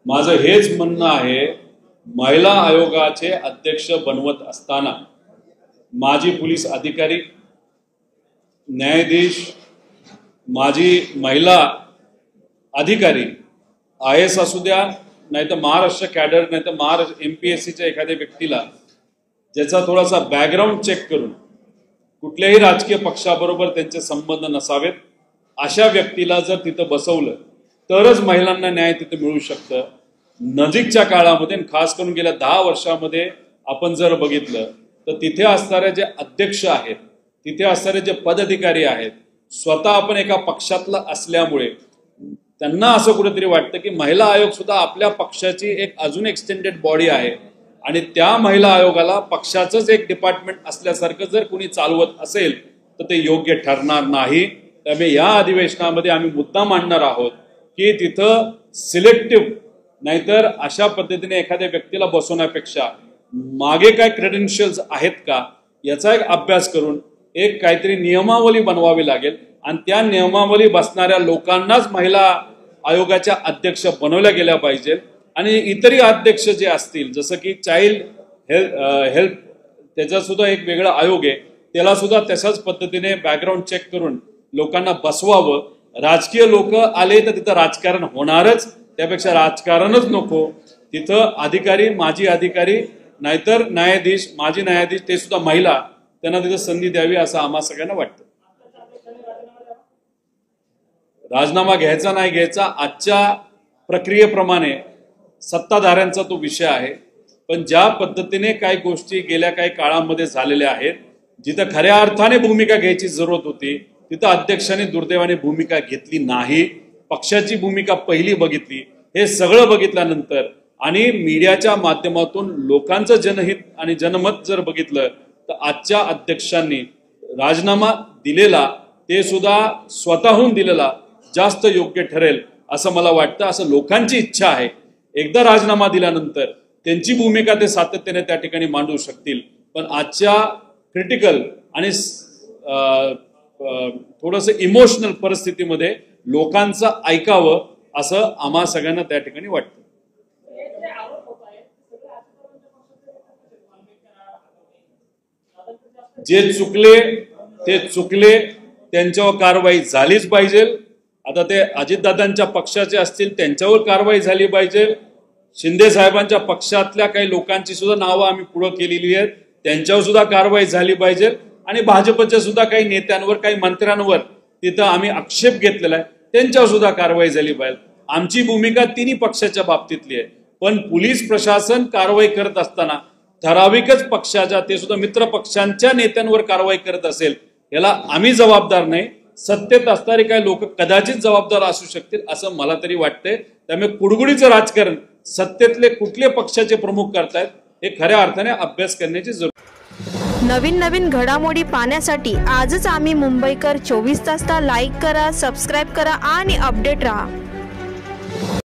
माझं हेच म्हणणं आहे, महिला आयोगाचे अध्यक्ष बनवत असताना माजी पोलीस अधिकारी, न्यायाधीश, माजी महिला अधिकारी, IAS असू द्या, नाही तर महाराष्ट्र कॅडर, नाही तर महाराष्ट्र MPSCच्या एखाद्या व्यक्तीला ज्याचा थोडासा बॅकग्राऊंड चेक करून कुठल्याही राजकीय पक्षाबरोबर त्यांचे संबंध नसावेत अशा व्यक्तीला जर तिथं बसवलं तरच महिलांना न्याय तिथे मिळू शकतं. नजीकच्या काळामध्ये, खास करून गेल्या 10 वर्षामध्ये आपण जर बघितलं तर तिथे असणारे जे अध्यक्ष आहेत, तिथे असणारे जे पदाधिकारी आहेत, स्वतः आपण एका पक्षातला असल्यामुळे त्यांना असं कुठेतरी वाटतं की महिला आयोग सुद्धा आपल्या पक्षाची एक अजून एक्सटेंडेड बॉडी आहे आणि त्या महिला आयोगाला पक्षाचंच एक डिपार्टमेंट असल्यासारखं जर कोणी चालवत असेल तर ते योग्य ठरणार नाही. त्यामुळे या अधिवेशनामध्ये आम्ही मुद्दा मांडणार आहोत की तिथं सिलेक्टिव्ह, नाहीतर अशा पद्धतीने एखाद्या व्यक्तीला बसवण्यापेक्षा मागे काय क्रेडेन्शियल्स आहेत का याचा एक अभ्यास करून एक काहीतरी नियमावली बनवावी लागेल आणि त्या नियमावली बसणाऱ्या लोकांनाच महिला आयोगाच्या अध्यक्ष बनवल्या गेल्या पाहिजे. आणि इतरही अध्यक्ष जे असतील, जसं की चाइल्ड हेल्थ त्याचा सुद्धा एक वेगळा आयोग आहे, त्याला सुद्धा तशाच पद्धतीने बॅकग्राऊंड चेक करून लोकांना बसवावं. राजकीय लोक आले तर तिथं राजकारण होणारच, त्यापेक्षा राजकारणच नको. तिथं अधिकारी, माजी अधिकारी, नाहीतर न्यायाधीश, माजी न्यायाधीश ते सुद्धा महिला, त्यांना तिथं संधी द्यावी असं आम्हा सगळ्यांना वाटतं. राजीनामा घ्यायचा नाही घ्यायचा आजच्या प्रक्रियेप्रमाणे सत्ताधाऱ्यांचा तो विषय आहे. पण ज्या पद्धतीने काही गोष्टी गेल्या काही काळामध्ये झालेल्या आहेत, जिथं खऱ्या अर्थाने भूमिका घ्यायची जरूरत होती तिथं अध्यक्षांनी दुर्दैवाने भूमिका घेतली नाही. पक्षाची भूमिका पहिली बघितली. हे सगळं बघितल्यानंतर आणि मीडियाच्या माध्यमातून लोकांचं जनहित आणि जनमत जर बघितलं तर आजच्या अध्यक्षांनी राजीनामा दिलेला, ते सुद्धा स्वतःहून दिलेला जास्त योग्य ठरेल असं मला वाटतं. असं लोकांची इच्छा आहे. एकदा राजीनामा दिल्यानंतर त्यांची भूमिका ते सातत्याने त्या ठिकाणी मांडू शकतील. पण आजच्या क्रिटिकल आणि थोडंसं इमोशनल परिस्थितीमध्ये लोकांचं ऐकावं असं आम्हा सगळ्यांना त्या ठिकाणी वाटतं. जे चुकले ते चुकले, त्यांच्यावर कारवाई झालीच पाहिजे. आता ते अजितदादांच्या पक्षाचे असतील त्यांच्यावर कारवाई झाली पाहिजे. शिंदे साहेबांच्या पक्षातल्या काही लोकांची सुद्धा नावं आम्ही पुढे केलेली आहेत, त्यांच्यावर सुद्धा कारवाई झाली पाहिजे. आणि भाजपच्या सुद्धा काही नेत्यांवर, काही मंत्र्यांवर तिथं आम्ही आक्षेप घेतलेला आहे, त्यांच्यावर सुद्धा कारवाई झाली पाहिजे. आमची भूमिका तिन्ही पक्षाच्या बाबतीतली आहे. पण पोलीस प्रशासन कारवाई करत असताना ठराविकच पक्षाच्या, ते सुद्धा मित्र पक्षांच्या नेत्यांवर कारवाई करत असेल, याला आम्ही जबाबदार नाही. सत्तेत असणारे काही लोक कदाचित जबाबदार असू शकतील असं मला तरी वाटतंय. त्यामुळे कुडगुडीचं राजकारण सत्तेतले कुठले पक्षाचे प्रमुख करतायत हे खऱ्या अर्थाने अभ्यास करण्याची जरूर. नवीन घडामोडी पाहण्यासाठी आजच आम्ही मुंबईकर 24 तासला लाईक करा, सबस्क्राईब करा आणि अपडेट रहा.